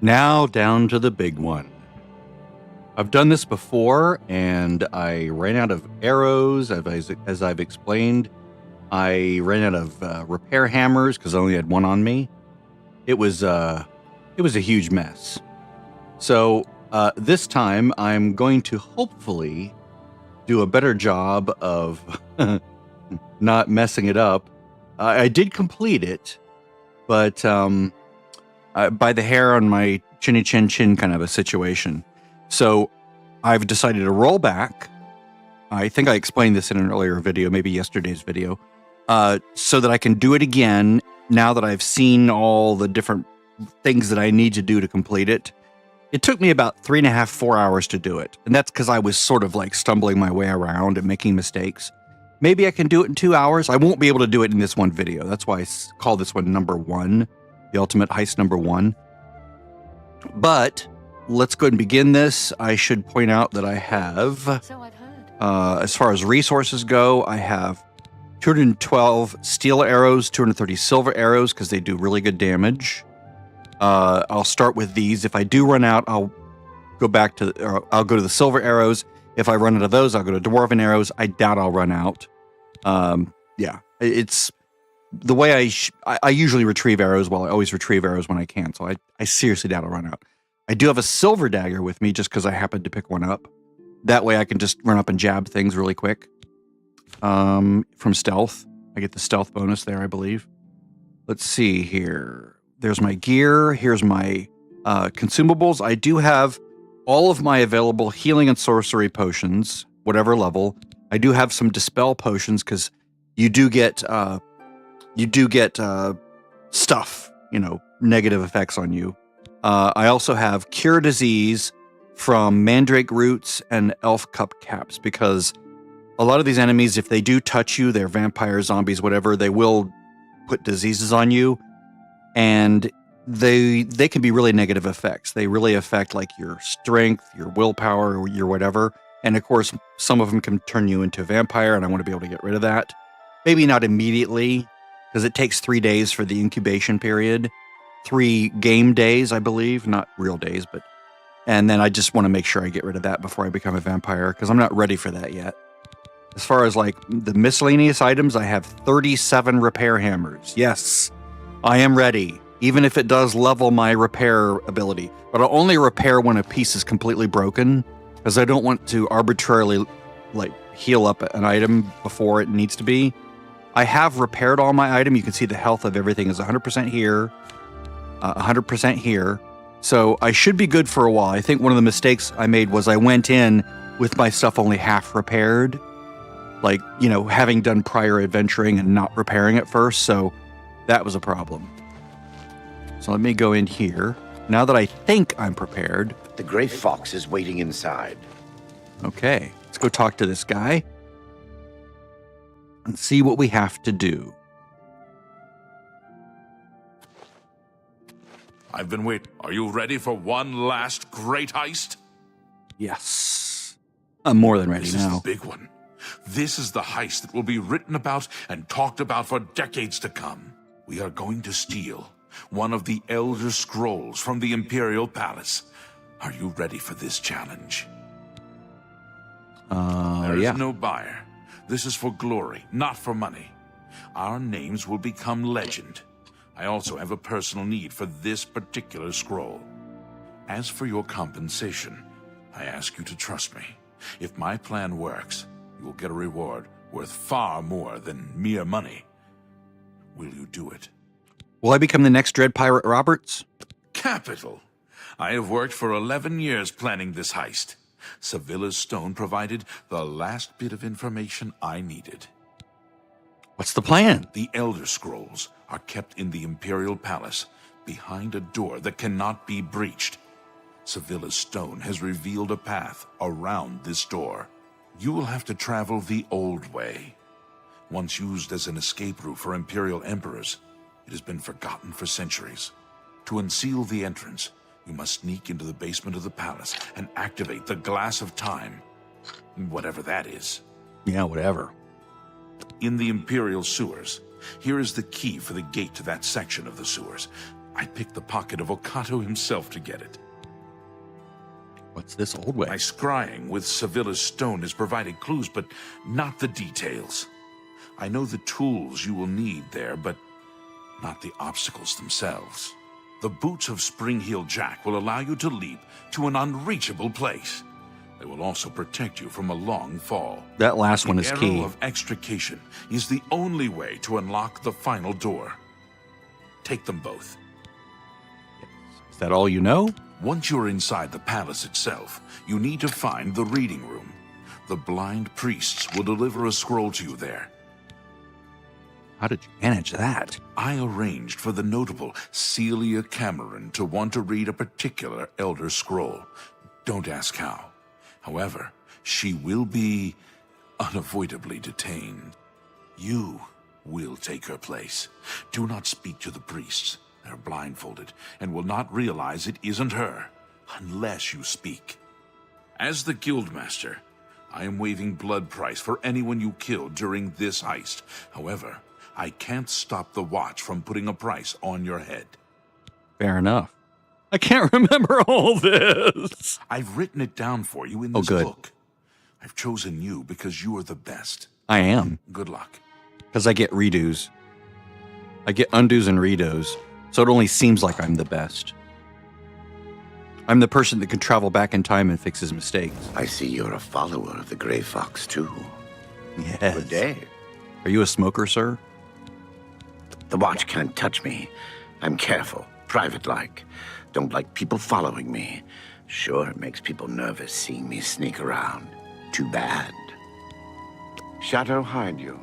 Now down to the big one. I've done this before, and I ran out of arrows, as I've explained. I ran out of repair hammers because I only had one on me. It was a huge mess. So this time, I'm going to hopefully do a better job of not messing it up. I did complete it, but by the hair on my chinny chin chin kind of a situation. So I've decided to roll back. I think I explained this in an earlier video, maybe yesterday's video, so that I can do it again now that I've seen all the different things that I need to do to complete it. It took me about 3.5, 4 hours to do it. And that's because I was sort of like stumbling my way around and making mistakes. Maybe I can do it in 2 hours. I won't be able to do it in this one video. That's why I call this one number 1, the Ultimate Heist number 1. But let's go ahead and begin this. I should point out that I have, So I've heard. as far as resources go, I have 212 steel arrows, 230 silver arrows, because they do really good damage. I'll start with these. If I do run out, I'll go to the silver arrows. If I run out of those, I'll go to dwarven arrows. I doubt I'll run out. Yeah, it's the way I usually retrieve arrows. Well, I always retrieve arrows when I can, so I seriously doubt I'll run out. I do have a silver dagger with me just because I happened to pick one up. That way I can just run up and jab things really quick. From stealth. I get the stealth bonus there, I believe. Let's see here. There's my gear. Here's my consumables. I do have all of my available healing and sorcery potions, whatever level. I do have some dispel potions because you do get stuff, negative effects on you. I also have cure disease from mandrake roots and elf cup caps because a lot of these enemies, if they do touch you, they're vampires, zombies, whatever, they will put diseases on you. And they can be really negative effects. They really affect like your strength, your willpower, your whatever. And of course, some of them can turn you into a vampire, and I want to be able to get rid of that. Maybe not immediately, because it takes 3 days for the incubation period. 3 game days, I believe. Not real days, but... And then I just want to make sure I get rid of that before I become a vampire, because I'm not ready for that yet. As far as like the miscellaneous items, I have 37 repair hammers. Yes, I am ready, even if it does level my repair ability. But I'll only repair when a piece is completely broken, because I don't want to arbitrarily like heal up an item before it needs to be. I have repaired all my item. You can see the health of everything is 100% here, 100% here. So I should be good for a while. I think one of the mistakes I made was I went in with my stuff only half repaired. Like, having done prior adventuring and not repairing it first. So that was a problem. So let me go in here. Now that I think I'm prepared. The gray fox is waiting inside. Okay, let's go talk to this guy and see what we have to do. I've been waiting. Are you ready for one last great heist? Yes. I'm more than ready This now. is the big one. This is the heist that will be written about and talked about for decades to come. We are going to steal one of the Elder Scrolls from the Imperial Palace. Are you ready for this challenge? There is Yeah. no buyer. This is for glory, not for money. Our names will become legend. I also have a personal need for this particular scroll. As for your compensation, I ask you to trust me. If my plan works, you will get a reward worth far more than mere money. Will you do it? Will I become the next Dread Pirate Roberts? Capital! I have worked for 11 years planning this heist. Sevilla's stone provided the last bit of information I needed. What's the plan? The Elder Scrolls are kept in the Imperial Palace, behind a door that cannot be breached. Sevilla's stone has revealed a path around this door. You will have to travel the old way. Once used as an escape route for Imperial Emperors, it has been forgotten for centuries. To unseal the entrance, you must sneak into the basement of the palace and activate the Glass of Time. Whatever that is. Yeah, whatever. In the Imperial sewers, here is the key for the gate to that section of the sewers. I picked the pocket of Okato himself to get it. What's this old way? My scrying with Sevilla's stone has provided clues, but not the details. I know the tools you will need there, but not the obstacles themselves. The boots of Spring-Heel Jack will allow you to leap to an unreachable place. They will also protect you from a long fall. That last one is The key. arrow of extrication is the only way to unlock the final door. Take them both. Is that all you know? Once you're inside the palace itself, you need to find the reading room. The blind priests will deliver a scroll to you there. How did you manage that? I arranged for the notable Celia Cameron to want to read a particular Elder Scroll. Don't ask how. However, she will be unavoidably detained. You will take her place. Do not speak to the priests. They're blindfolded and will not realize it isn't her unless you speak. As the Guildmaster, I am waiving blood price for anyone you killed during this heist. However, I can't stop the Watch from putting a price on your head. Fair enough. I can't remember all this. I've written it down for you in this good. book. I've chosen you because you are the best. I am. Good luck. Because I get redos. I get undos and redos. So it only seems like I'm the best. I'm the person that can travel back in time and fix his mistakes. I see you're a follower of the Grey Fox, too. Yes. Good day. Are you a smoker, sir? The Watch can't touch me. I'm careful, private-like. Don't like people following me. Sure, it makes people nervous seeing me sneak around. Too bad. Shadow hide you.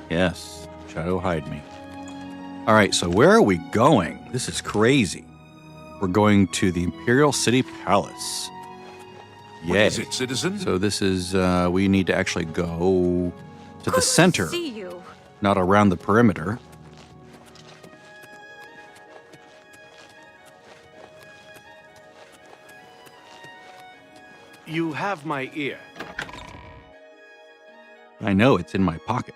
Yes. Shadow hide me. All right, so where are we going? This is crazy. We're going to the Imperial City Palace. What Yay. is it, citizen? So this is, we need to actually go to the center, See you. not around the perimeter. You have my ear. I know it's in my pocket.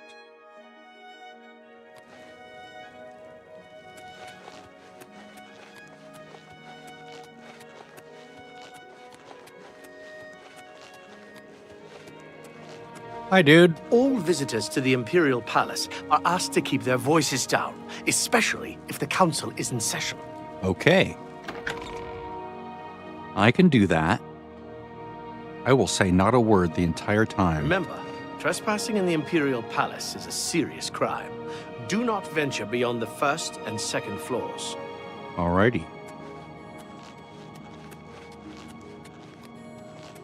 Hi, dude. All visitors to the Imperial Palace are asked to keep their voices down, especially if the Council is in session. Okay. I can do that. I will say not a word the entire time. Remember, trespassing in the Imperial Palace is a serious crime. Do not venture beyond the first and second floors. Alrighty.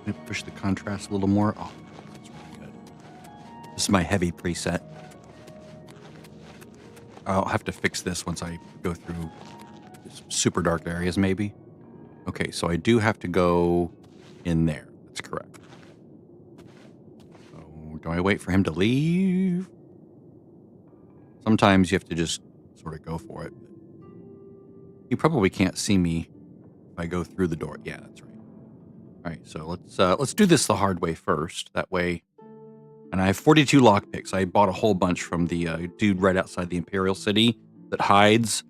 Let me push the contrast a little more. Oh, that's really good. This is my heavy preset. I'll have to fix this once I go through super dark areas, maybe. Okay, so I do have to go in there. That's correct. So, do I wait for him to leave? Sometimes you have to just sort of go for it. You probably can't see me if I go through the door. Yeah, that's right. All right, so let's do this the hard way first. That way, and I have 42 lockpicks. I bought a whole bunch from the dude right outside the Imperial City that hides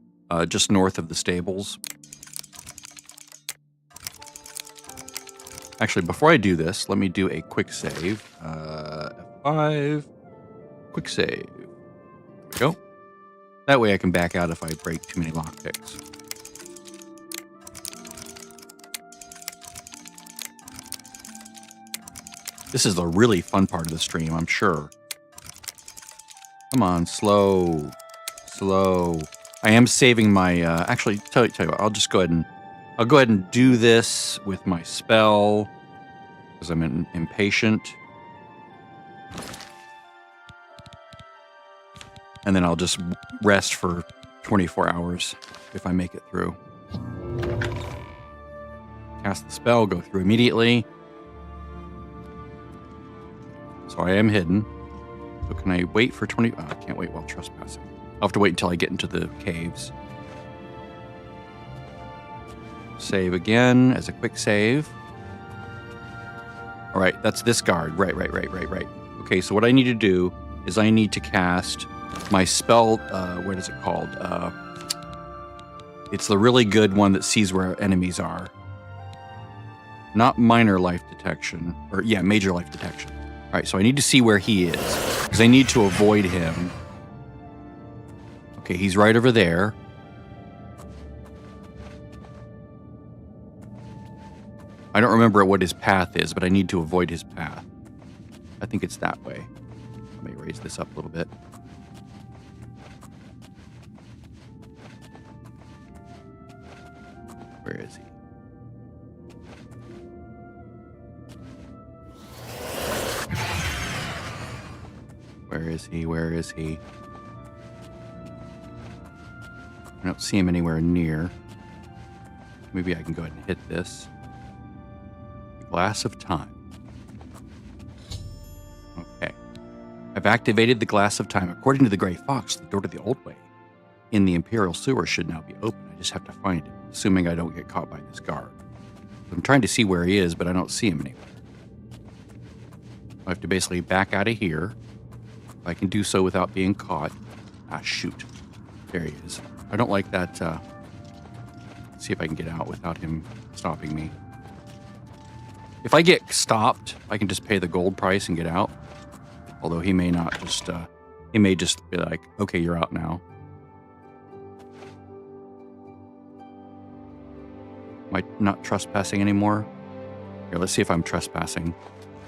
just north of the stables. Actually, before I do this, let me do a quick save. F5, quick save. There we go. That way I can back out if I break too many lockpicks. This is the really fun part of the stream, I'm sure. Come on, slow. Slow. I am saving my, actually, tell you what, I'll just go ahead and do this with my spell, because I'm impatient. And then I'll just rest for 24 hours if I make it through. Cast the spell, go through immediately. So I am hidden. So can I wait for 20? Oh, I can't wait while trespassing. I'll have to wait until I get into the caves. Save again as a quick save. All right, that's this guard. Right. Okay, so what I need to do is I need to cast my spell, what is it called? It's the really good one that sees where enemies are. Not minor life detection. Or, yeah, major life detection. All right, so I need to see where he is. Because I need to avoid him. Okay, he's right over there. I don't remember what his path is, but I need to avoid his path. I think it's that way. Let me raise this up a little bit. Where is he? Where is he? Where is he? I don't see him anywhere near. Maybe I can go ahead and hit this. The Glass of Time. Okay. I've activated the Glass of Time. According to the Gray Fox, the door to the old way in the Imperial Sewer should now be open. I just have to find it, assuming I don't get caught by this guard. I'm trying to see where he is, but I don't see him anywhere. I have to basically back out of here. If I can do so without being caught. Ah, shoot. There he is. I don't like that. Let's see if I can get out without him stopping me. If I get stopped, I can just pay the gold price and get out. Although he may not just, he may just be like, okay, you're out now. Am I not trespassing anymore? Here, let's see if I'm trespassing.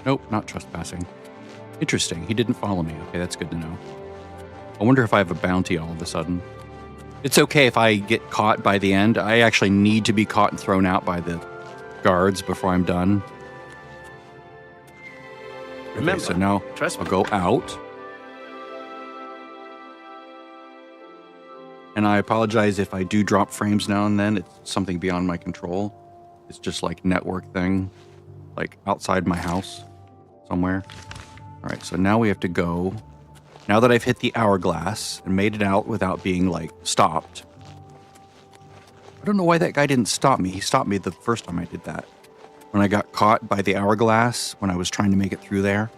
Nope, not trespassing. Interesting, he didn't follow me. Okay, that's good to know. I wonder if I have a bounty all of a sudden. It's okay if I get caught by the end. I actually need to be caught and thrown out by the guards before I'm done. Remember, okay, so now I'll go out. And I apologize if I do drop frames now and then. It's something beyond my control. It's just like network thing, like outside my house somewhere. All right, so now we have to go. Now that I've hit the hourglass and made it out without being like stopped. I don't know why that guy didn't stop me. He stopped me the first time I did that. When I got caught by the hourglass, when I was trying to make it through there,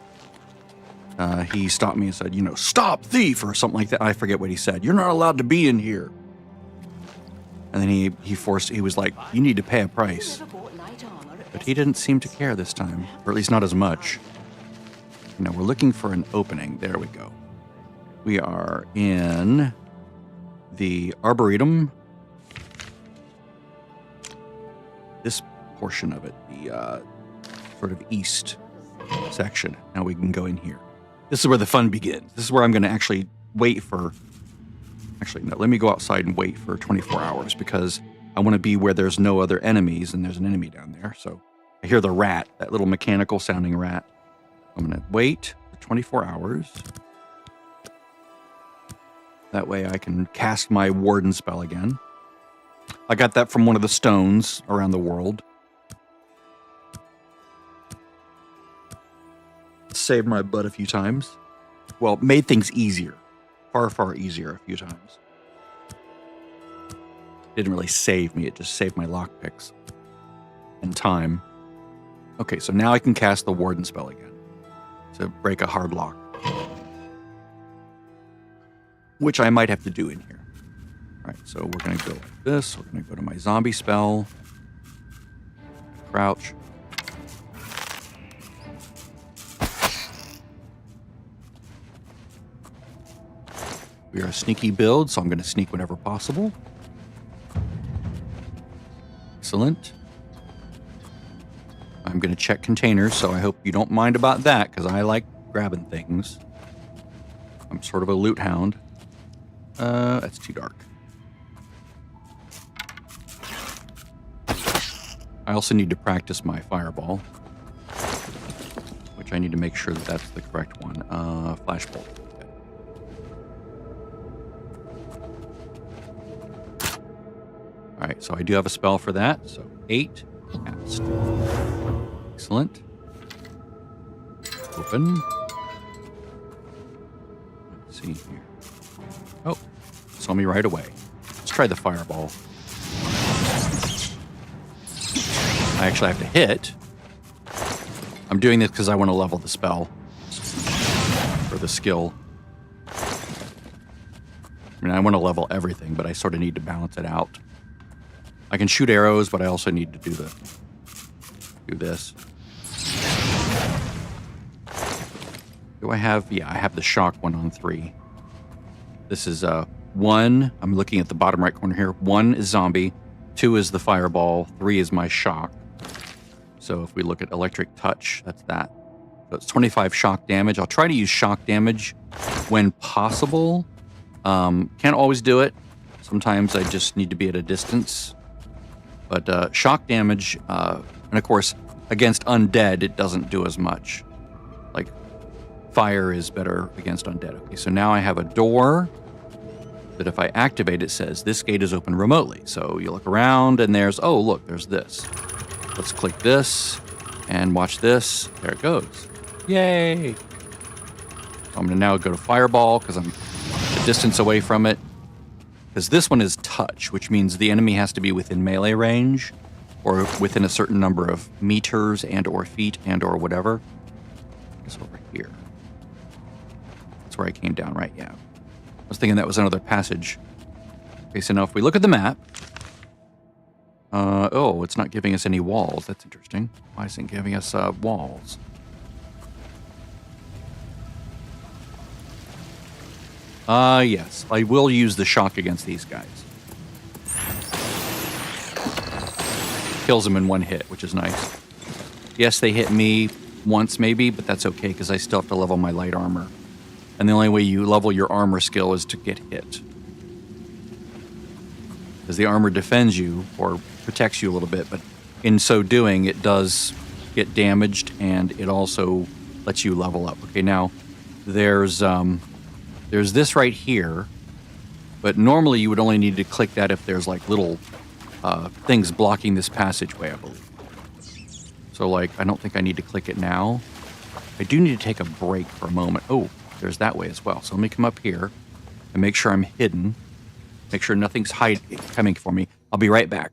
he stopped me and said, you know, stop, thief, or something like that. I forget what he said. You're not allowed to be in here. And then he was like, you need to pay a price. But he didn't seem to care this time, or at least not as much. You know, we're looking for an opening. There we go. We are in the Arboretum. This portion of it, the sort of east section. Now we can go in here. This is where the fun begins. This is where I'm going to actually wait for... Actually, no, let me go outside and wait for 24 hours because I want to be where there's no other enemies and there's an enemy down there. So I hear the rat, that little mechanical sounding rat. I'm going to wait for 24 hours. That way I can cast my warden spell again. I got that from one of the stones around the world. Saved my butt a few times. Well, made things easier. Far, far easier a few times. Didn't really save me, it just saved my lockpicks. And time. Okay, so now I can cast the warden spell again. To break a hard lock. Which I might have to do in here. Alright, so we're going to go like this. We're going to go to my zombie spell. Crouch. We are a sneaky build, so I'm going to sneak whenever possible. Excellent. I'm going to check containers, so I hope you don't mind about that, because I like grabbing things. I'm sort of a loot hound. That's too dark. I also need to practice my fireball, which I need to make sure that that's the correct one. Flashbolt. All right, so I do have a spell for that. So 8 cast. Excellent. Open. Let's see here. Oh, saw me right away. Let's try the fireball. I actually have to hit. I'm doing this because I want to level the spell. Or the skill. I mean, I want to level everything, but I sort of need to balance it out. I can shoot arrows, but I also need to do this. Do I have? Yeah, I have the shock one on 3. This is 1. I'm looking at the bottom right corner here. 1 is zombie. 2 is the fireball. 3 is my shock. So if we look at electric touch, that's that. So it's 25 shock damage. I'll try to use shock damage when possible. Can't always do it. Sometimes I just need to be at a distance. But shock damage, and of course, against undead, it doesn't do as much. Like, fire is better against undead. Okay, so now I have a door that if I activate, it says this gate is open remotely. So you look around and there's, oh, look, there's this. Let's click this and watch this. There it goes. Yay. So I'm going to now go to fireball because I'm a distance away from it. Because this one is touch, which means the enemy has to be within melee range or within a certain number of meters and or feet and or whatever. It's over here. That's where I came down, right? Yeah. I was thinking that was another passage. Okay, so now if we look at the map, oh, it's not giving us any walls. That's interesting. Why isn't it giving us walls? Yes, I will use the shock against these guys. Kills them in one hit, which is nice. Yes, they hit me once maybe, but that's okay because I still have to level my light armor. And the only way you level your armor skill is to get hit. Because the armor defends you or protects you a little bit, but in so doing, it does get damaged and it also lets you level up. Okay, now there's this right here, but normally you would only need to click that if there's like little things blocking this passageway, I believe. So like, I don't think I need to click it now. I do need to take a break for a moment. Oh, there's that way as well. So let me come up here and make sure I'm hidden. Make sure nothing's coming for me. I'll be right back.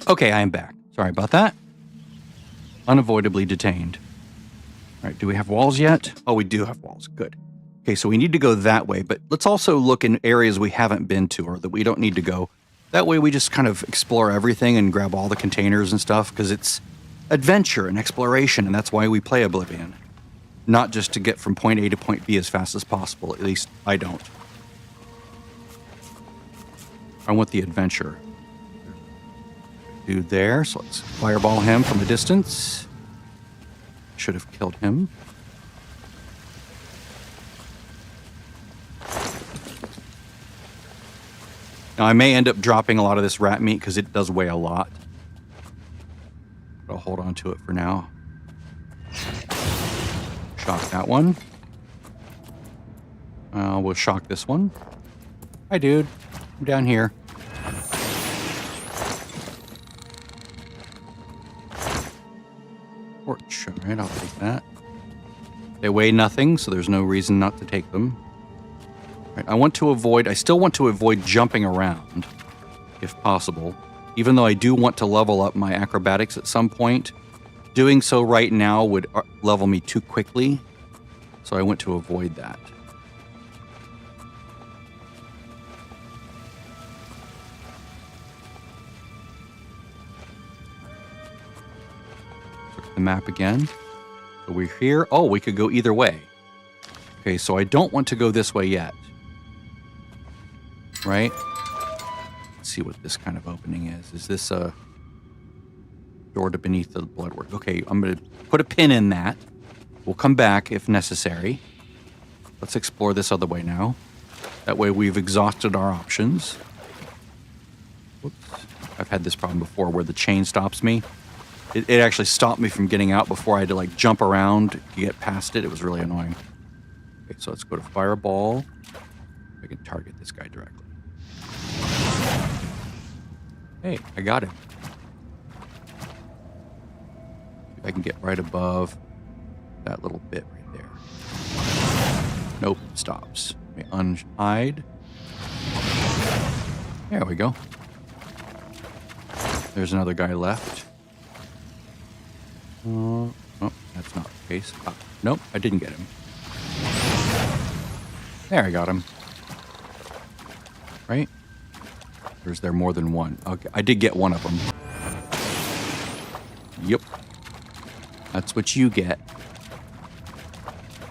Okay, I am back. Sorry about that. Unavoidably detained. All right, do we have walls yet? Oh, we do have walls. Good. Okay, so we need to go that way, but let's also look in areas we haven't been to or that we don't need to go. That way we just kind of explore everything and grab all the containers and stuff because it's adventure and exploration, and that's why we play Oblivion. Not just to get from point A to point B as fast as possible. At least I don't. I want the adventure. Dude there, so let's fireball him from a distance. Should have killed him. Now I may end up dropping a lot of this rat meat because it does weigh a lot. But I'll hold on to it for now. Shock that one. We'll shock this one. Hi, dude. I'm down here. Torch. All right, I'll take that. They weigh nothing, so there's no reason not to take them. All right, I still want to avoid jumping around, if possible. Even though I do want to level up my acrobatics at some point, doing so right now would level me too quickly, so I went to avoid that. Look at the map again. So we're here. Oh, we could go either way. Okay, so I don't want to go this way yet. Right? Let's see what this kind of opening is. Is this a door to beneath the bloodwork? Okay, I'm going to put a pin in that. We'll come back if necessary. Let's explore this other way now. That way we've exhausted our options. Whoops. I've had this problem before where the chain stops me. It actually stopped me from getting out before I had to like jump around to get past it. It was really annoying. Okay, so let's go to Fireball. I can target this guy directly. Hey, I got him. If I can get right above that little bit right there. Nope, stops. Let me unhide. There we go. There's another guy left. Oh, that's not the case. Ah, nope, I didn't get him. There, I got him. Right? Or is there more than one? Okay, I did get one of them. Yep. That's what you get.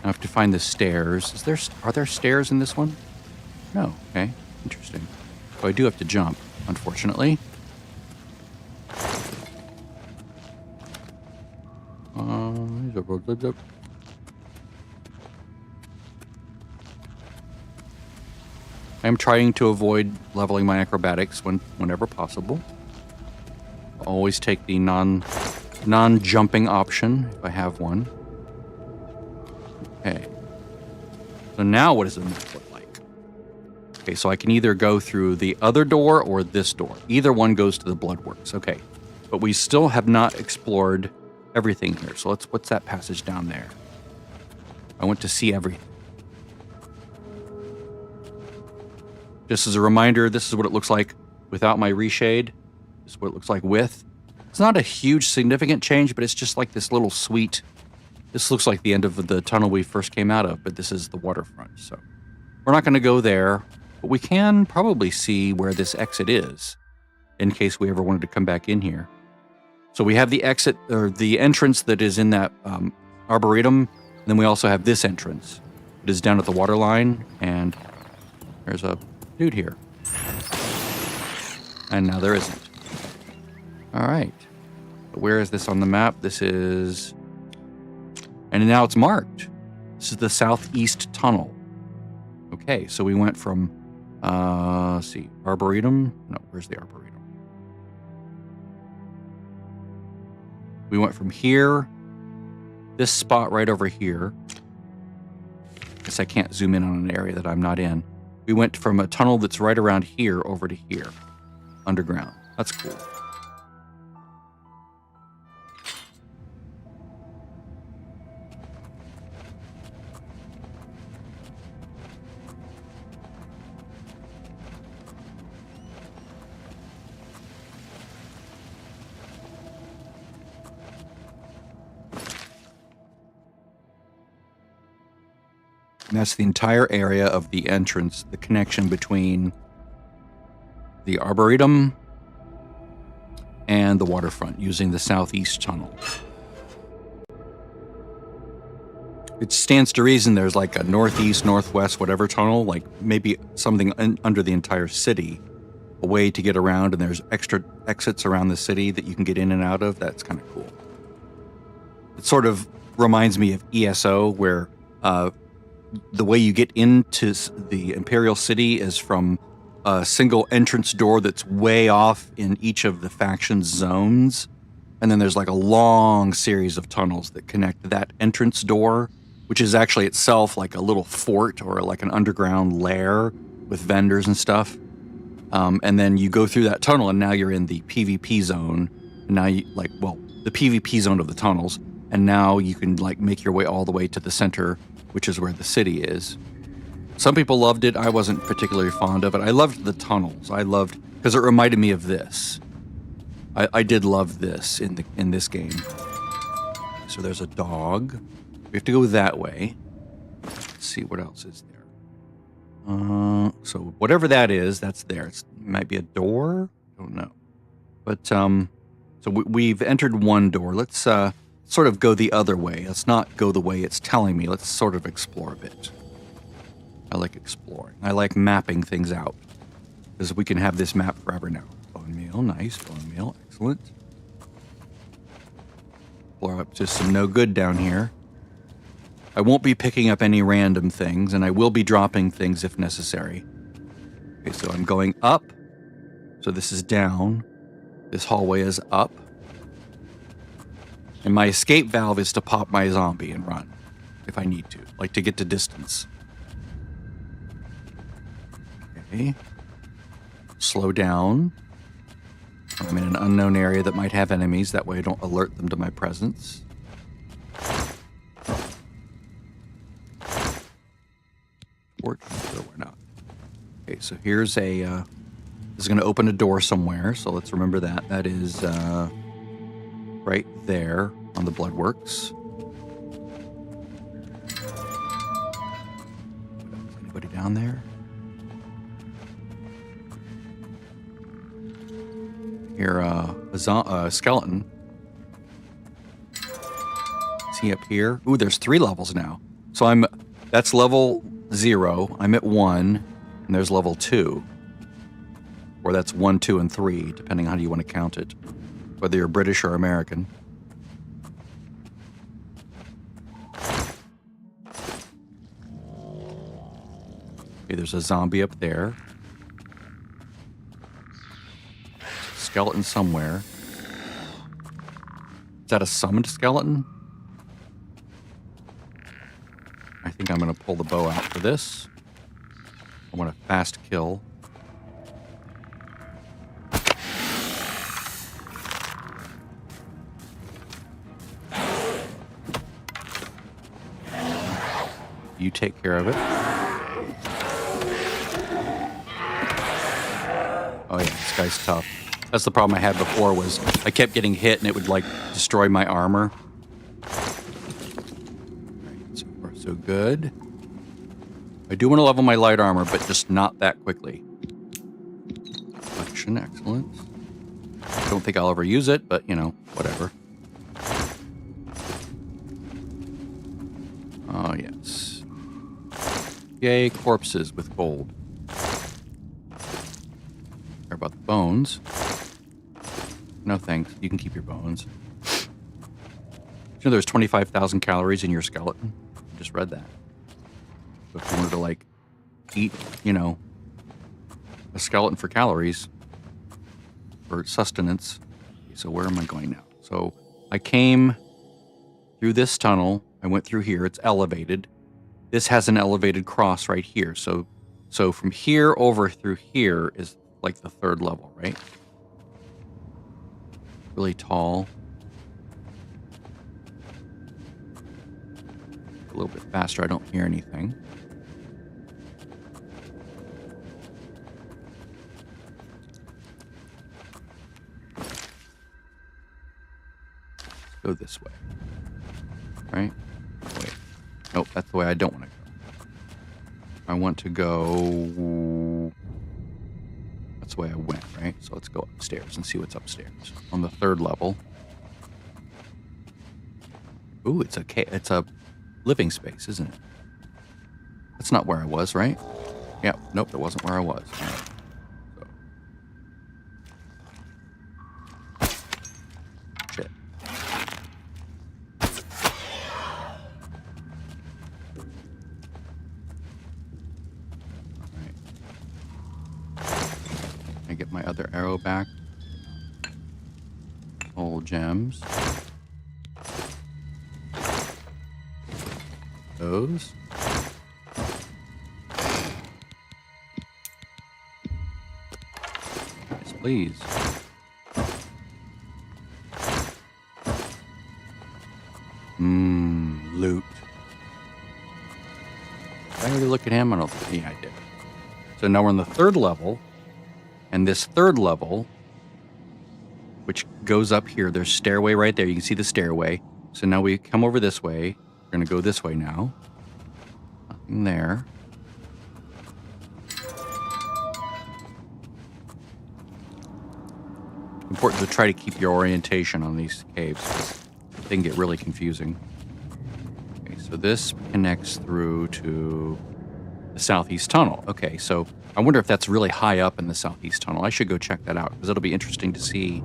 I have to find the stairs. Are there stairs in this one? No. Okay. Interesting. So I do have to jump, unfortunately. I'm trying to avoid leveling my acrobatics whenever possible. Always take the non-jumping option if I have one. Okay. So now what does it look like? Okay, so I can either go through the other door or this door. Either one goes to the Bloodworks. Okay. But we still have not explored everything here. So what's that passage down there? I want to see everything. Just as a reminder, this is what it looks like without my reshade. This is what it looks like with. It's not a huge significant change, but it's just like this little sweet. This looks like the end of the tunnel we first came out of, but this is the waterfront. So we're not going to go there, but we can probably see where this exit is in case we ever wanted to come back in here. So we have the exit or the entrance that is in that arboretum. And then we also have this entrance. It is down at the water line, and there's a dude here. And now there isn't. All right. Where is this on the map? This is... And now it's marked. This is the southeast tunnel. Okay, so we went from... let's see. Arboretum? No, where's the Arboretum? We went from here, this spot right over here. Guess I can't zoom in on an area that I'm not in. We went from a tunnel that's right around here over to here, underground. That's cool. And that's the entire area of the entrance, the connection between the Arboretum and the waterfront using the southeast tunnel. It stands to reason there's like a northeast, northwest, whatever tunnel, like maybe something under the entire city, a way to get around, and there's extra exits around the city that you can get in and out of. That's kind of cool. It sort of reminds me of ESO, where the way you get into the Imperial City is from a single entrance door that's way off in each of the faction's zones. And then there's like a long series of tunnels that connect that entrance door, which is actually itself like a little fort or like an underground lair with vendors and stuff. And then you go through that tunnel and now you're in the PvP zone. And now you the PvP zone of the tunnels. And now you can like make your way all the way to the center, which is where the city is. Some people loved it. I wasn't particularly fond of it. I loved the tunnels. Because it reminded me of this. I did love this in this game. So there's a dog. We have to go that way. Let's see what else is there. So whatever that is, that's there. It might be a door. I don't know. But so we've entered one door. Let's sort of go the other way. Let's not go the way it's telling me. Let's sort of explore a bit. I like exploring. I like mapping things out. Because we can have this map forever now. Bone meal, nice. Bone meal, excellent. Explore up to some no good down here. I won't be picking up any random things, and I will be dropping things if necessary. Okay, so I'm going up. So this is down. This hallway is up. And my escape valve is to pop my zombie and run, if I need to, like to get to distance. Okay. Slow down. I'm in an unknown area that might have enemies. That way I don't alert them to my presence. Fortunately, we're not. Okay, so here's a... this is going to open a door somewhere, so let's remember that. That is right there on the Bloodworks. Anybody down there? Here, a skeleton. Is he up here? Ooh, there's 3 levels now. So that's level 0. I'm at 1, and there's level 2. Or that's 1, 2, and 3, depending on how you want to count it. Whether you're British or American. Okay, there's a zombie up there. Skeleton somewhere. Is that a summoned skeleton? I think I'm going to pull the bow out for this. I want a fast kill. You take care of it. Oh yeah, this guy's tough. That's the problem I had before, was I kept getting hit and it would, like, destroy my armor. Right, so far so good. I do want to level my light armor, but just not that quickly. Collection, excellent. Don't think I'll ever use it, but, you know, whatever. Oh, yes. Yay, corpses with gold. Care about the bones. No thanks. You can keep your bones. You know there's 25,000 calories in your skeleton? I just read that. So if you wanted to, like, eat, you know, a skeleton for calories, for sustenance. Okay, so where am I going now? So I came through this tunnel. I went through here. It's elevated. This has an elevated cross right here. So from here over through here is like the 3rd level, right? Really tall. A little bit faster. I don't hear anything. Let's go this way. Right? Wait. Nope, that's the way I don't want to go. I want to go... That's the way I went, right? So let's go upstairs and see what's upstairs. On the 3rd level. Ooh, it's a living space, isn't it? That's not where I was, right? Yeah, nope, that wasn't where I was. All right. So. Shit. Get my other arrow back. Old gems. Those. Yes, please. Loot. Did I really look at him? I don't think. Yeah, I did. So now we're on the 3rd level. And this 3rd level, which goes up here, there's stairway right there. You can see the stairway. So now we come over this way. We're going to go this way now. Nothing there. Important to try to keep your orientation on these caves, 'cause they can get really confusing. Okay, so this connects through to the southeast tunnel. Okay, so I wonder if that's really high up in the southeast tunnel. I should go check that out, because it'll be interesting to see.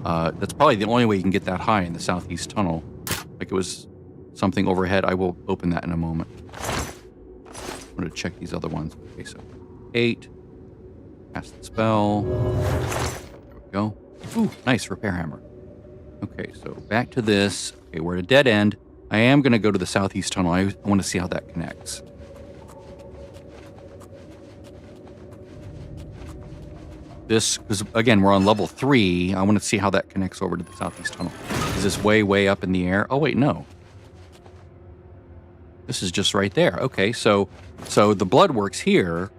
That's probably the only way you can get that high in the southeast tunnel. Like it was something overhead. I will open that in a moment. I'm going to check these other ones. Okay, so 8. Cast the spell. There we go. Ooh, nice repair hammer. Okay, so back to this. Okay, we're at a dead end. I am going to go to the southeast tunnel. I want to see how that connects. This, because again, we're on level 3. I want to see how that connects over to the southeast tunnel. Is this way, way up in the air? Oh, wait, no. This is just right there. Okay, so the blood works here.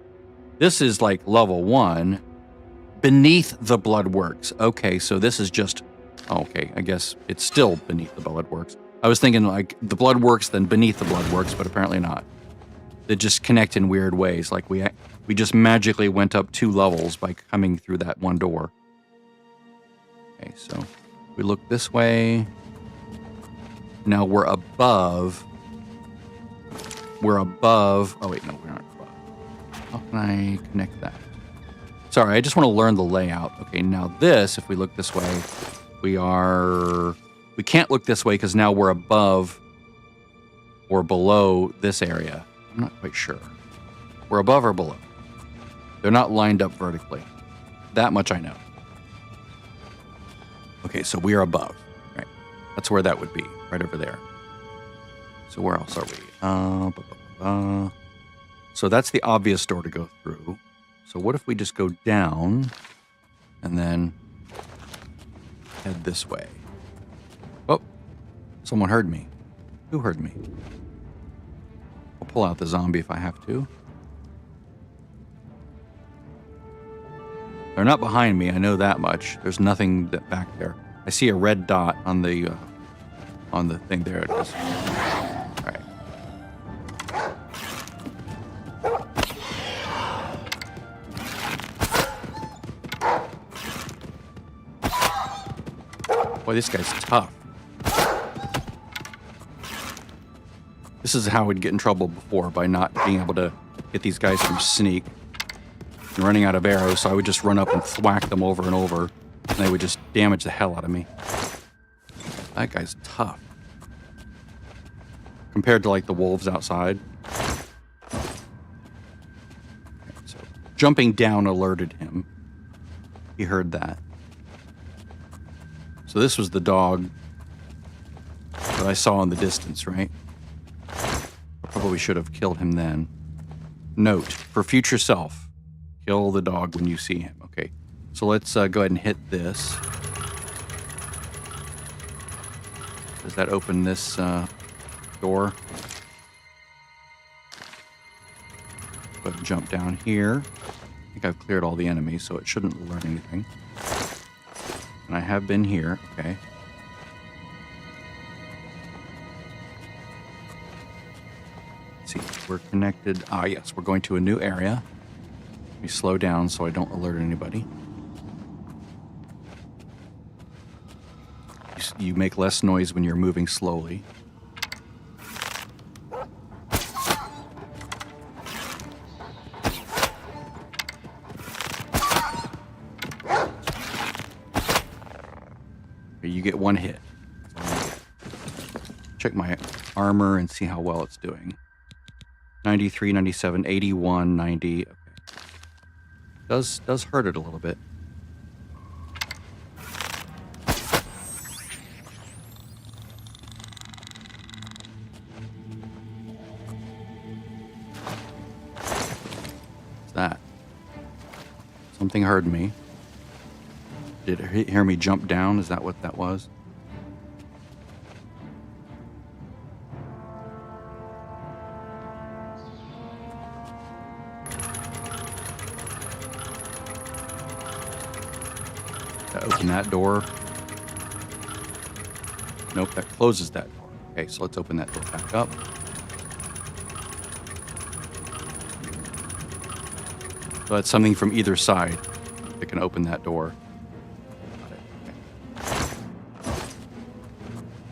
This is like level 1. Beneath the blood works. Okay, so this is just... Okay, I guess it's still beneath the blood works. I was thinking like the blood works, then beneath the blood works, but apparently not. They just connect in weird ways. Like we just magically went up 2 levels by coming through that one door. Okay, so we look this way. Now we're above. We're above. Oh wait, no, we're not above. How can I connect that? Sorry, I just want to learn the layout. Okay, now this, if we look this way, we can't look this way because now we're above or below this area. I'm not quite sure. We're above or below. They're not lined up vertically. That much I know. Okay, so we are above. Right. That's where that would be, right over there. So where else are we? So that's the obvious door to go through. So what if we just go down and then head this way? Oh, someone heard me. Who heard me? I'll pull out the zombie if I have to. They're not behind me, I know that much. There's nothing back there. I see a red dot on the thing. There it is. All right. Boy, this guy's tough. This is how we'd get in trouble before, by not being able to get these guys from sneak. And running out of arrows, so I would just run up and thwack them over and over, and they would just damage the hell out of me. That guy's tough. Compared to like the wolves outside. Okay, so jumping down alerted him. He heard that. So this was the dog that I saw in the distance, right? Probably should have killed him then. Note, for future self, kill the dog when you see him. Okay, so let's go ahead and hit this. Does that open this door? Go ahead and jump down here. I think I've cleared all the enemies, so it shouldn't learn anything. And I have been here, okay. Let's see, we're connected. Ah, yes, we're going to a new area. Let me slow down so I don't alert anybody. You make less noise when you're moving slowly. You get 1 hit. Check my armor and see how well it's doing. 93, 97, 81, 90. Okay. Does hurt it a little bit. What's that? Something heard me. Did it hear me jump down? Is that what that was? Open that door. Nope, that closes that door. Okay, so let's open that door back up. So that's something from either side that can open that door. Okay.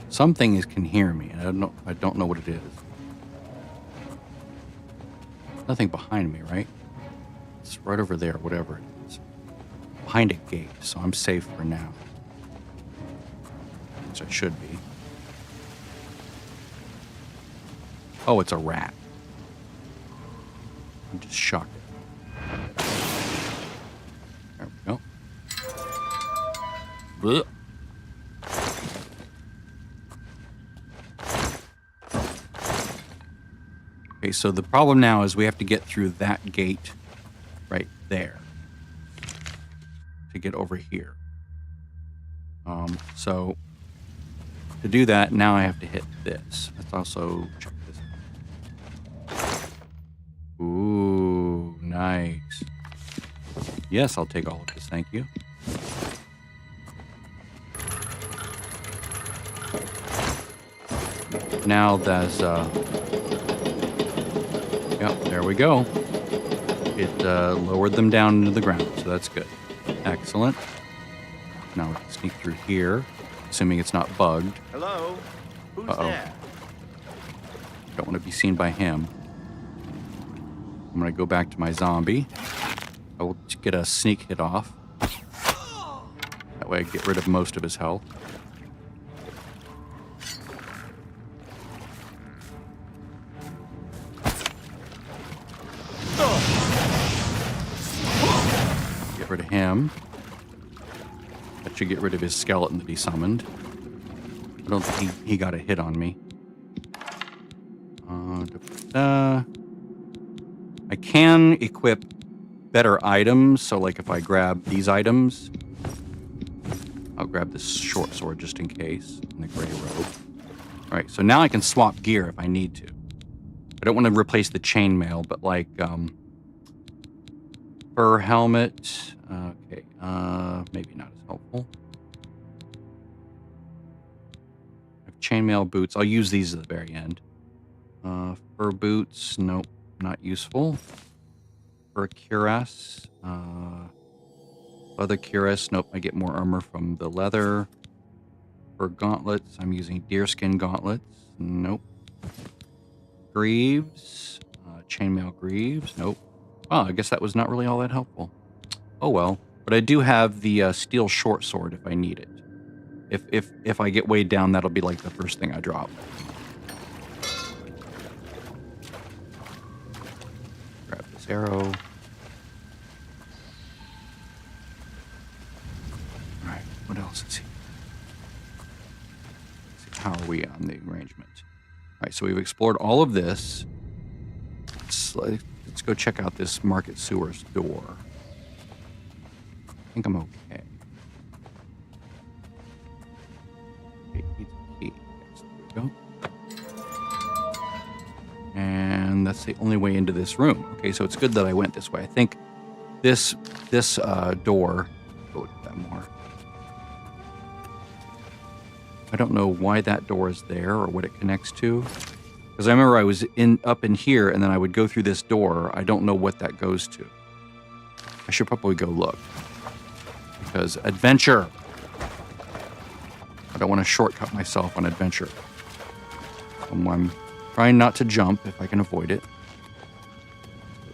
Something can hear me. I don't know what it is. Nothing behind me, right? It's right over there, whatever it is. Behind a gate, so I'm safe for now. Which I should be. Oh, it's a rat. I'm just shocked. There we go. Blech. Okay, so the problem now is we have to get through that gate right there to get over here. So to do that, now I have to hit this. Let's also check this. Ooh, nice. Yes, I'll take all of this, thank you. Now that's, yep, there we go. It lowered them down into the ground, so that's good. Excellent. Now we can sneak through here, assuming it's not bugged. Hello? Who's there? Don't want to be seen by him. I'm going to go back to my zombie. I will get a sneak hit off. That way I get rid of most of his health. Get rid of him. That should get rid of his skeleton that he summoned. I don't think he got a hit on me. I can equip better items, so like if I grab these items, I'll grab this short sword just in case, and the gray robe. All right, so now I can swap gear if I need to. I don't want to replace the chainmail, but like fur helmet. Okay, maybe not as helpful. I have chainmail boots. I'll use these at the very end. Fur boots, nope, not useful. Fur cuirass, leather cuirass, nope, I get more armor from the leather. Fur gauntlets, I'm using deerskin gauntlets, nope. Greaves, chainmail greaves, nope. Oh, I guess that was not really all that helpful. Oh well, but I do have the steel short sword if I need it. If I get weighed down, that'll be like the first thing I drop. Grab this arrow. All right, what else is here? Let's see, how are we on the arrangement? All right, so we've explored all of this. Let's go check out this market sewers door. I think I'm okay. Okay, needs a key. Yes, there we go. And that's the only way into this room. Okay, so it's good that I went this way. I think this door. Go look at that more. I don't know why that door is there or what it connects to. Because I remember I was up in here and then I would go through this door. I don't know what that goes to. I should probably go look. Because adventure. I don't want to shortcut myself on adventure. I'm trying not to jump if I can avoid it.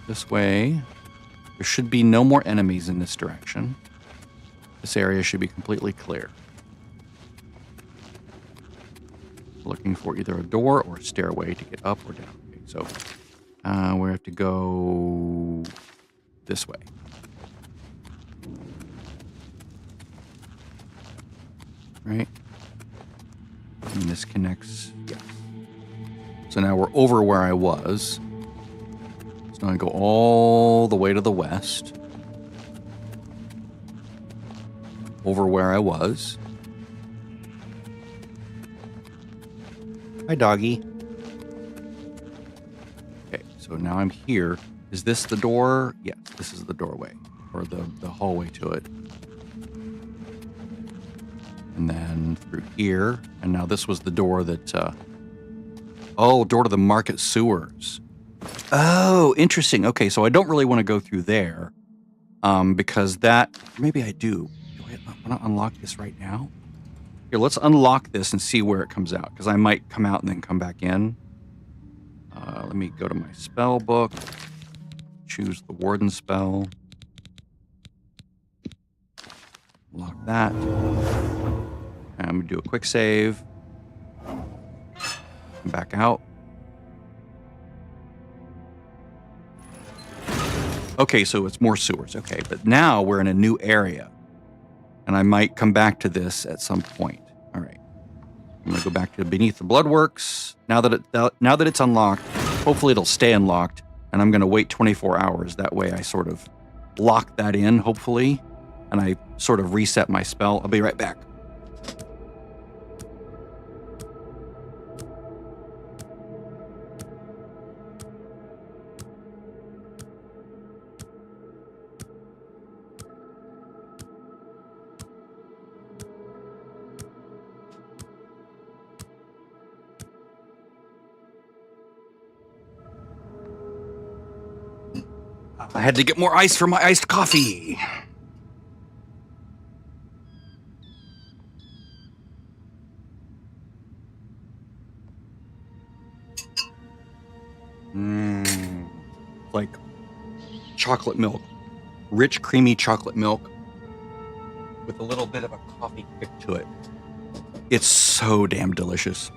This way. There should be no more enemies in this direction. This area should be completely clear. Looking for either a door or a stairway to get up or down. Okay, so we have to go this way. Right? And this connects. Yeah. So now we're over where I was. So now I go all the way to the west. Over where I was. Hi, doggy. Okay, so now I'm here. Is this the door? Yes, this is the doorway, or the hallway to it. And then through here. And now this was the door that... oh, door to the market sewers. Oh, interesting. Okay, so I don't really want to go through there. Because that... Maybe I do. Do I want to unlock this right now? Here, let's unlock this and see where it comes out. Because I might come out and then come back in. Let me go to my spell book. Choose the warden spell. Lock that. And I'm going to do a quick save. Come back out. Okay, so it's more sewers. Okay, but now we're in a new area. And I might come back to this at some point. All right. I'm going to go back to Beneath the Bloodworks. Now that it's unlocked, hopefully it'll stay unlocked. And I'm going to wait 24 hours. That way I sort of lock that in, hopefully. And I sort of reset my spell. I'll be right back. I had to get more ice for my iced coffee. Like chocolate milk. Rich, creamy chocolate milk with a little bit of a coffee kick to it. It's so damn delicious.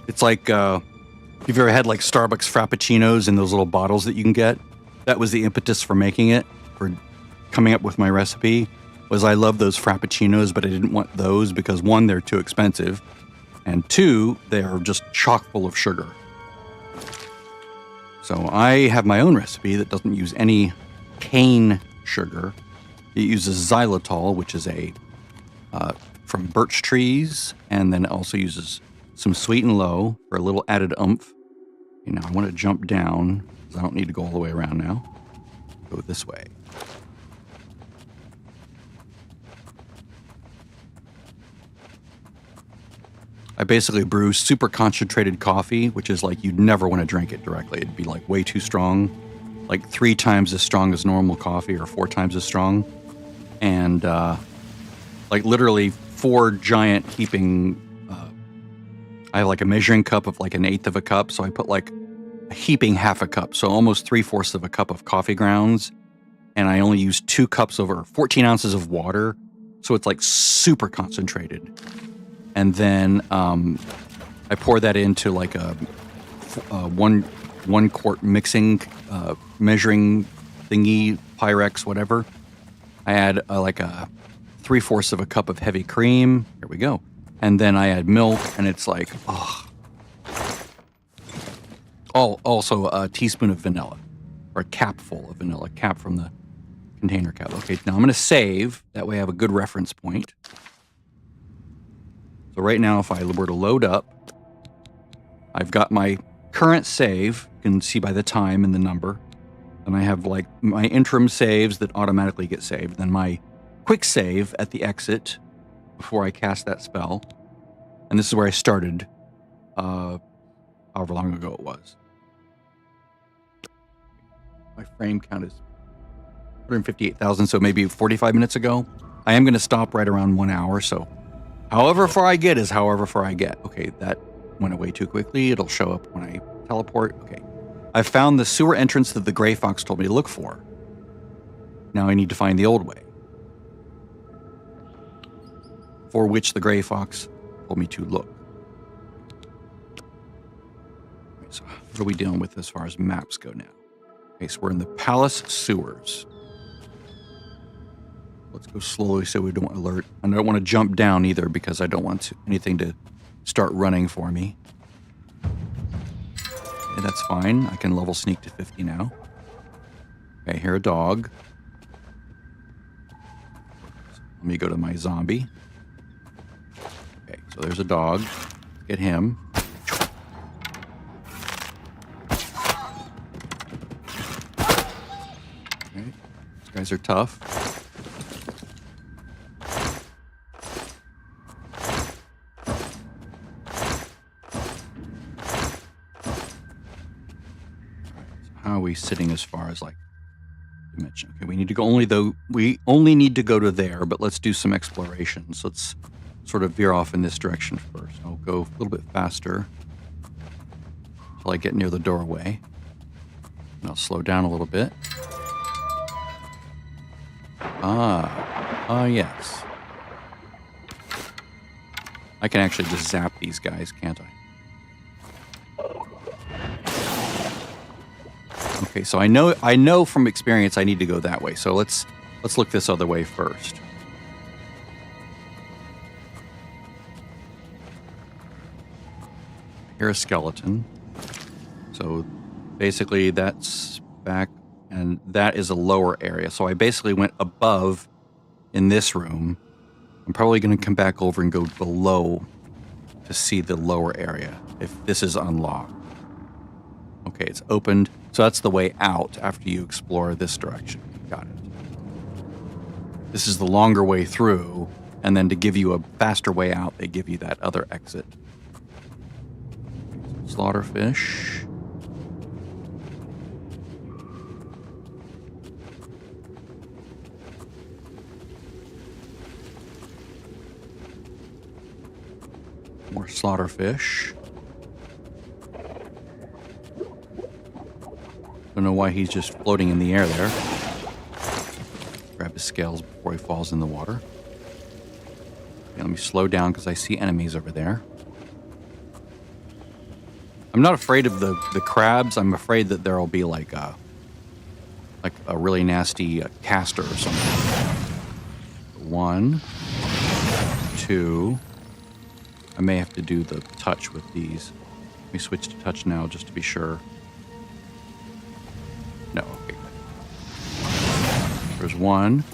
It's like, if you've ever had like Starbucks Frappuccinos in those little bottles that you can get, that was the impetus for making it, for coming up with my recipe, was I love those Frappuccinos, but I didn't want those because one, they're too expensive, and two, they're just chock full of sugar. So I have my own recipe that doesn't use any cane sugar. It uses xylitol, which is from birch trees, and then it also uses some sweet and low for a little added oomph. You know, I want to jump down because I don't need to go all the way around now. Go this way. I basically brew super concentrated coffee, which is like you'd never want to drink it directly. It'd be like way too strong, like 3 times as strong as normal coffee or 4 times as strong. And like literally 4 giant heaping, I have like a measuring cup of like 1/8 of a cup. So I put like a heaping 1/2 cup. So almost 3/4 of a cup of coffee grounds. And I only use 2 cups over 14 ounces of water. So it's like super concentrated. And then I pour that into like a 1 quart mixing, measuring thingy, Pyrex, whatever. I add like a 3/4 of a cup of heavy cream. Here we go. And then I add milk, and it's like, oh. Also a teaspoon of vanilla, or a capful of vanilla, cap from the container cap. Okay, now I'm going to save. That way I have a good reference point. So right now, if I were to load up, I've got my current save. You can see by the time and the number. Then I have like my interim saves that automatically get saved. Then my quick save at the exit before I cast that spell. And this is where I started, however long ago it was. My frame count is 158,000, so maybe 45 minutes ago. I am going to stop right around 1 hour, so however far I get is however far I get. Okay, that went away too quickly. It'll show up when I teleport. Okay. I found the sewer entrance that the Gray Fox told me to look for. Now I need to find the old way, for which the Gray Fox told me to look. Okay, so what are we dealing with as far as maps go now? Okay, so we're in the Palace Sewers. Let's go slowly so we don't alert. And I don't want to jump down either because I don't want anything to start running for me. Okay, that's fine. I can level sneak to 50 now. Okay, here a dog. So let me go to my zombie. Okay, so there's a dog. Get him. Okay, these guys are tough. How are we sitting as far as like dimension? Okay, we need to go we only need to go to there, but let's do some exploration. So let's sort of veer off in this direction first. I'll go a little bit faster until I get near the doorway. And I'll slow down a little bit. Yes. I can actually just zap these guys, can't I? Okay, so I know from experience I need to go that way. So let's look this other way first. Here's a skeleton. So basically that's back, and that is a lower area. So I basically went above in this room. I'm probably going to come back over and go below to see the lower area if this is unlocked. Okay, it's opened. So that's the way out after you explore this direction. Got it. This is the longer way through, and then to give you a faster way out, they give you that other exit. Slaughterfish. More slaughterfish. Don't know why he's just floating in the air there. Grab his scales before he falls in the water. Okay, let me slow down because I see enemies over there. I'm not afraid of the crabs. I'm afraid that there'll be like a really nasty caster or something. 1, 2. I may have to do the touch with these. Let me switch to touch now just to be sure. No, okay. There's 1.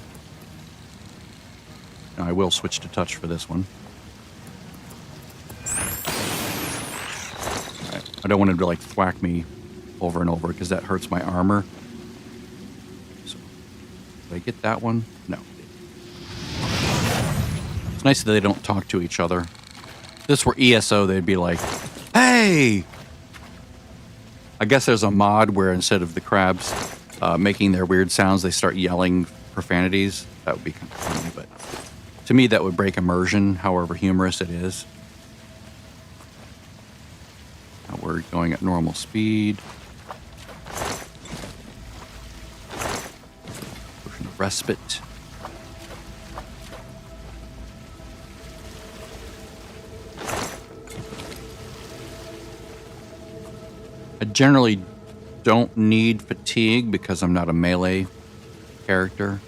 Now I will switch to touch for this one. All right. I don't want him to like thwack me over and over because that hurts my armor. So, did I get that one? No. It's nice that they don't talk to each other. If this were ESO, they'd be like, hey! I guess there's a mod where instead of the crabs making their weird sounds, they start yelling profanities. That would be kind of funny, but to me, that would break immersion, however humorous it is. Now we're going at normal speed. Potion of respite. I generally don't need fatigue because I'm not a melee character.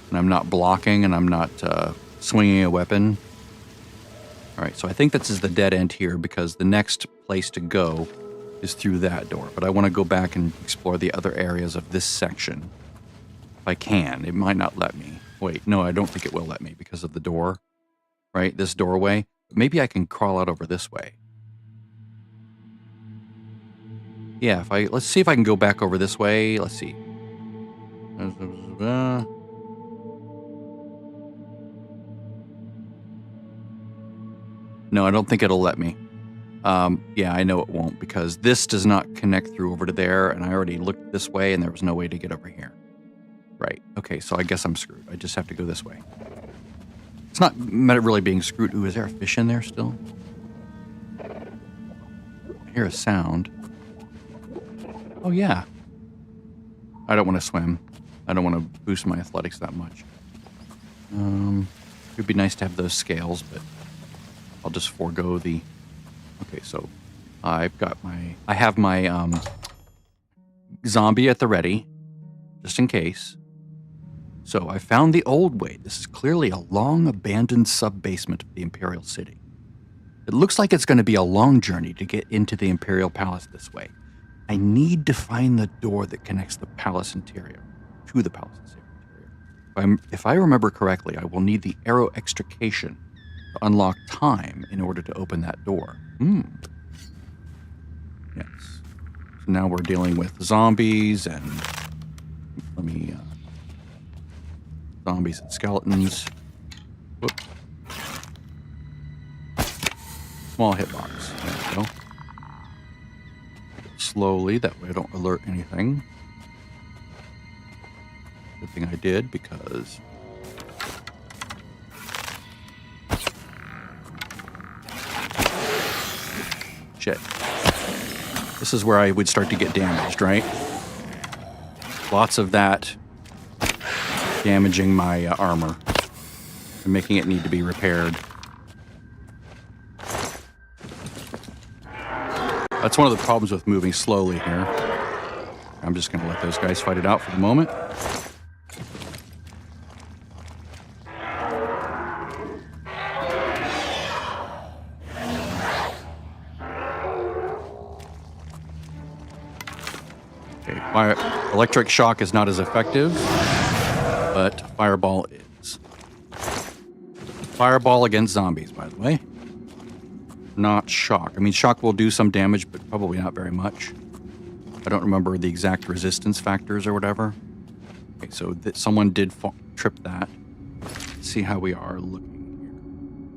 And I'm not blocking and I'm not swinging a weapon. All right, so I think this is the dead end here because the next place to go is through that door. But I want to go back and explore the other areas of this section. If I can. It might not let me. Wait, no, I don't think it will let me because of the door. Right, this doorway. Maybe I can crawl out over this way. Yeah, let's see if I can go back over this way. Let's see. No, I don't think it'll let me. Yeah, I know it won't because this does not connect through over to there, and I already looked this way, and there was no way to get over here. Right. Okay, so I guess I'm screwed. I just have to go this way. It's not really being screwed. Ooh, is there a fish in there still? I hear a sound. Oh, yeah. I don't want to swim. I don't want to boost my athletics that much. It would be nice to have those scales, but I'll just forego the... Okay, so I have my zombie at the ready, just in case. So I found the old way. This is clearly a long abandoned sub-basement of the Imperial City. It looks like it's going to be a long journey to get into the Imperial Palace this way. I need to find the door that connects the palace interior to the palace interior. If I remember correctly, I will need the arrow extrication to unlock time in order to open that door. Yes. So now we're dealing with zombies and zombies and skeletons. Whoop. Small hitbox. There we go. slowly. That way I don't alert anything. Good thing I did, because... Shit. This is where I would start to get damaged, right? Lots of that damaging my armor and making it need to be repaired. That's one of the problems with moving slowly here. I'm just going to let those guys fight it out for the moment. Okay, electric shock is not as effective, but fireball is. Fireball against zombies, by the way. Not shock. I mean, shock will do some damage, but probably not very much. I don't remember the exact resistance factors or whatever. Okay, so someone did trip that. Let's see how we are looking here.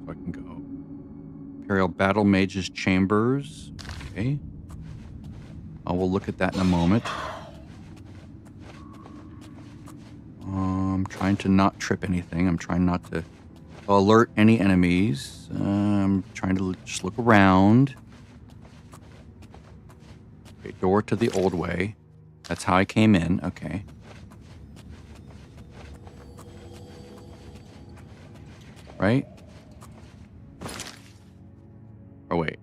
So I can go. Imperial Battle Mage's Chambers. Okay. We'll look at that in a moment. I'm trying to not trip anything. I'm trying not to alert any enemies. I'm trying to just look around. Okay, door to the old way. That's how I came in. Okay. Right? Oh, wait.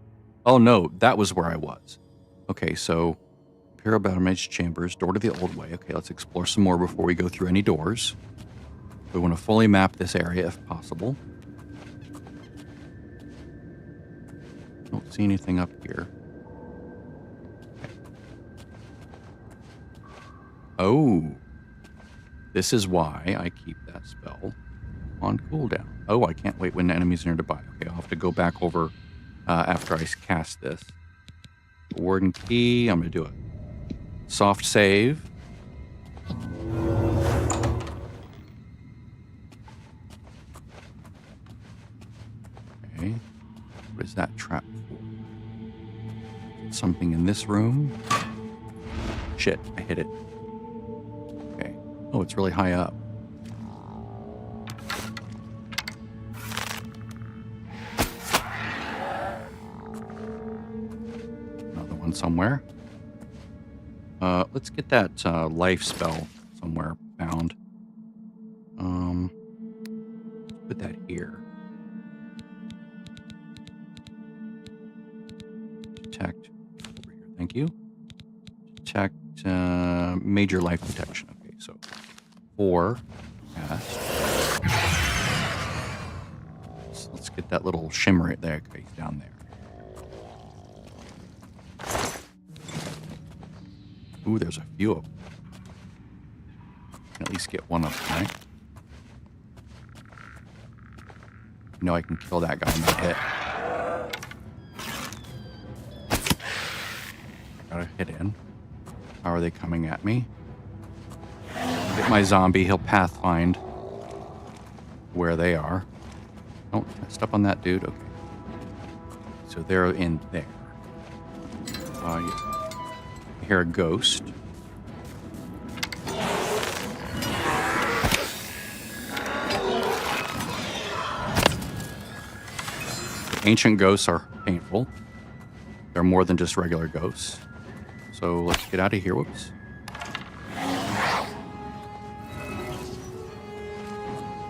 Oh, no. That was where I was. Okay, so Imperial Battle Mage Chambers, door to the old way. Okay, let's explore some more before we go through any doors. We want to fully map this area if possible. Don't see anything up here. Okay. Oh, this is why I keep that spell on cooldown. Oh, I can't wait when the enemies are nearby. Okay, I'll have to go back over after I cast this. Warden key. I'm going to do a soft save. Okay. What is that trap for? Something in this room. Shit, I hit it. Okay. Oh, it's really high up. Another one somewhere. Let's get that life spell somewhere found. Put that here. Detect. Over here. Thank you. Detect major life protection. Okay, so 4 cast. Let's get that little shimmer right there. Okay, down there. Ooh, there's a few of them. Can at least get one of them, right? You know I can kill that guy in that hit. Got a hit in. How are they coming at me? Get my zombie. He'll pathfind where they are. Don't step on that dude. Okay. So they're in there. I hear a ghost. Ancient ghosts are painful. They're more than just regular ghosts. So let's get out of here. Whoops.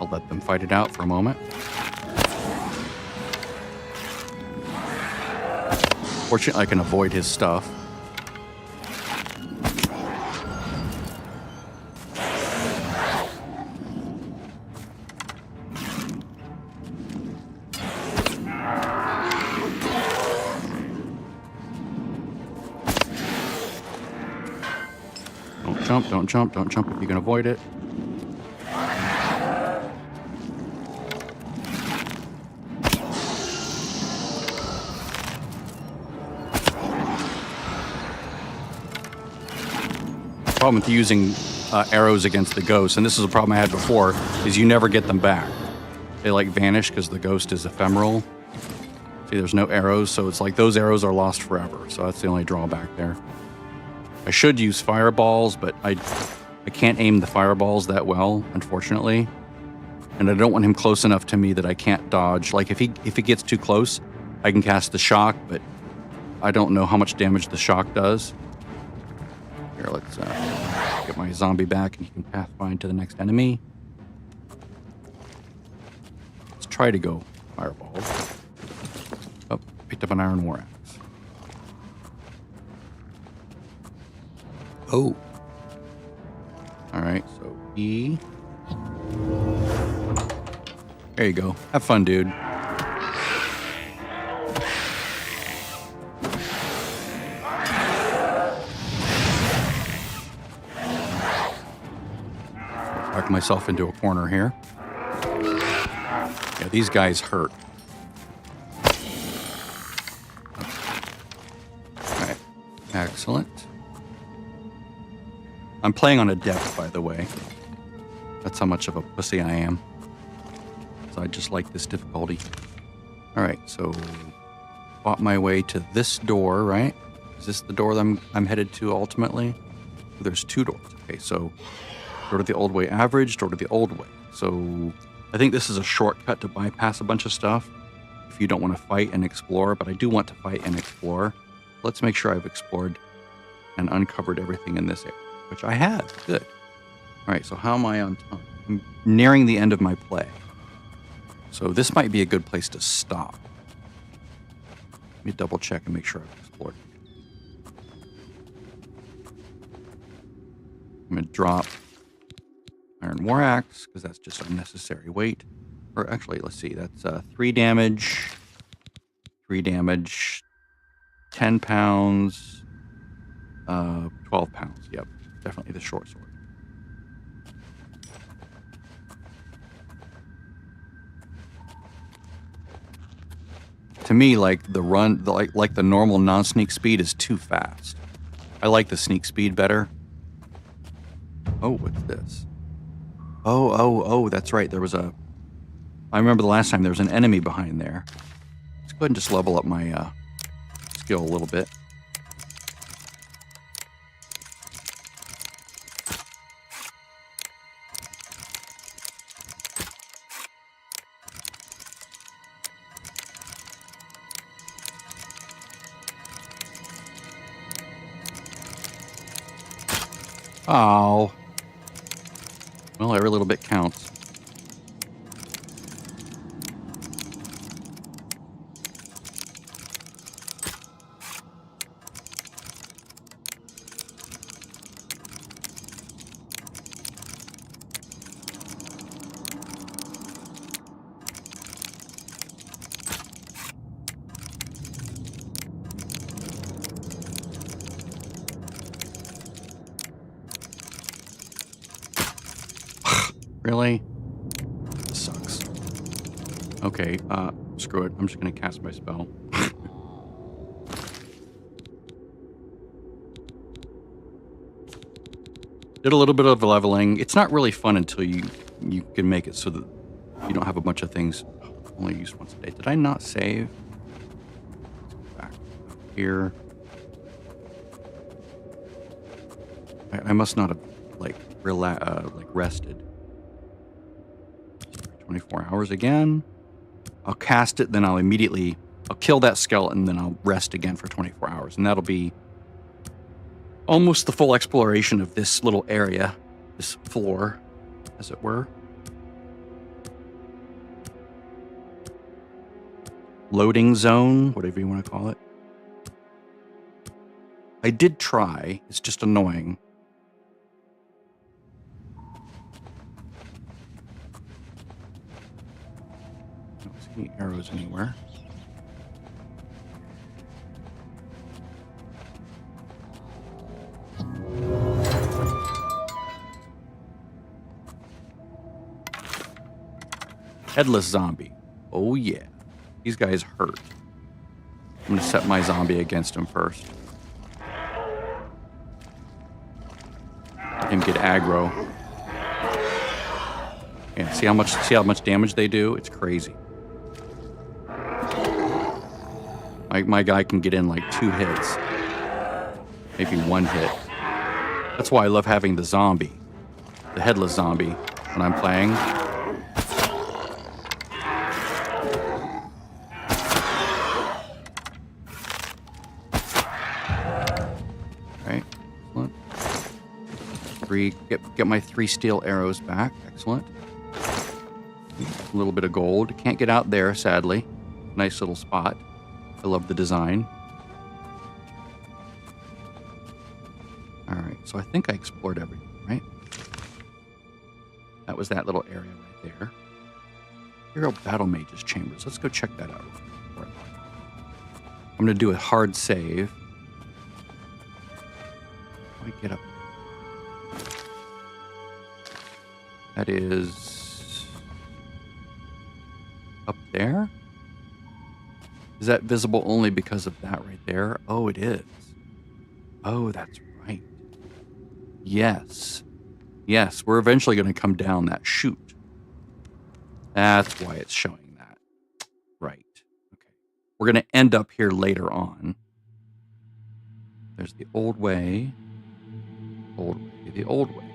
I'll let them fight it out for a moment. Fortunately, I can avoid his stuff. Don't jump if you can avoid it. Problem with using arrows against the ghost, and this is a problem I had before, is you never get them back. They like vanish because the ghost is ephemeral. See, there's no arrows, so it's like those arrows are lost forever. So that's the only drawback there. I should use fireballs, but I can't aim the fireballs that well, unfortunately. And I don't want him close enough to me that I can't dodge. Like, if he gets too close, I can cast the shock, but I don't know how much damage the shock does. Here, let's get my zombie back, and he can pathfind to the next enemy. Let's try to go fireballs. Oh, picked up an iron war axe. Oh. All right, so E. There you go. Have fun, dude. Back myself into a corner here. Yeah, these guys hurt. All right, excellent. I'm playing on a depth, by the way. That's how much of a pussy I am. So I just like this difficulty. All right, so fought my way to this door, right? Is this the door that I'm headed to ultimately? There's two doors. Okay, so door to the old way average, door to the old way. So I think this is a shortcut to bypass a bunch of stuff if you don't want to fight and explore, but I do want to fight and explore. Let's make sure I've explored and uncovered everything in this area, which I have. Good. All right, so how am I on time? I'm nearing the end of my play. So this might be a good place to stop. Let me double check and make sure I've explored. I'm going to drop Iron War Axe, because that's just unnecessary weight. Or actually, let's see, that's 3 damage, 10 pounds, 12 pounds. Yep, definitely the short sword. To me, like the run, like the normal non-sneak speed is too fast. I like the sneak speed better. Oh, what's this? Oh, that's right. There was a... I remember the last time there was an enemy behind there. Let's go ahead and just level up my skill a little bit. Oh. Well, every little bit counts. Really? This sucks. Okay, screw it. I'm just gonna cast my spell. Did a little bit of leveling. It's not really fun until you can make it so that you don't have a bunch of things only used once a day. Did I not save? Let's go back here. I must not have rested. 24 hours again. I'll cast it, then I'll kill that skeleton, then I'll rest again for 24 hours. And that'll be almost the full exploration of this little area, this floor, as it were. Loading zone, whatever you want to call it. I did try, it's just annoying. Any arrows anywhere. Headless zombie. Oh yeah. These guys hurt. I'm gonna set my zombie against him first. Let him get aggro. Yeah, see how much damage they do? It's crazy. My guy can get in like 2 hits. Maybe 1 hit. That's why I love having the zombie, the headless zombie, when I'm playing. Right, excellent. Get my 3 steel arrows back. Excellent. A little bit of gold. Can't get out there, sadly. Nice little spot. I love the design. All right, so I think I explored everything, right? That was that little area right there. Hero Battle Mage's Chambers. Let's go check that out. I'm going to do a hard save. How do I get up? That is up there. Is that visible only because of that right there? Oh, it is. Oh, that's right. Yes. Yes, we're eventually going to come down that chute. That's why it's showing that. Right. Okay. We're going to end up here later on. There's the old way. Old way. The old way.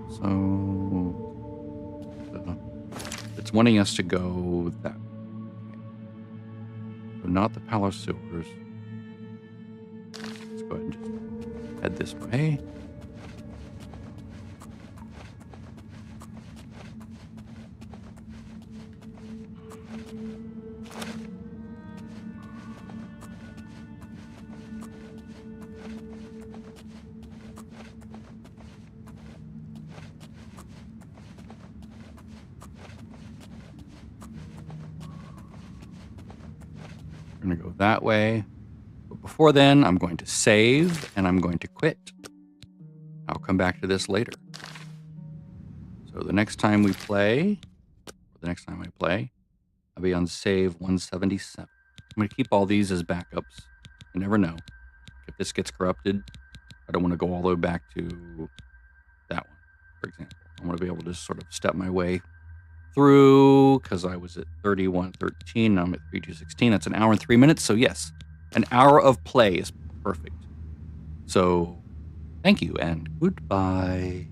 So it's wanting us to go that way. So not the Palace Sewers. Let's go ahead and just head this way. We're going to go that way. But before then, I'm going to save and I'm going to quit. I'll come back to this later. So the next time we play, I'll be on save 177. I'm going to keep all these as backups. You never know. If this gets corrupted, I don't want to go all the way back to that one, for example. I want to be able to just sort of step my way through, because I was at 31:13, now I'm at 32:16. That's an hour and 3 minutes. So yes, an hour of play is perfect. So thank you and goodbye.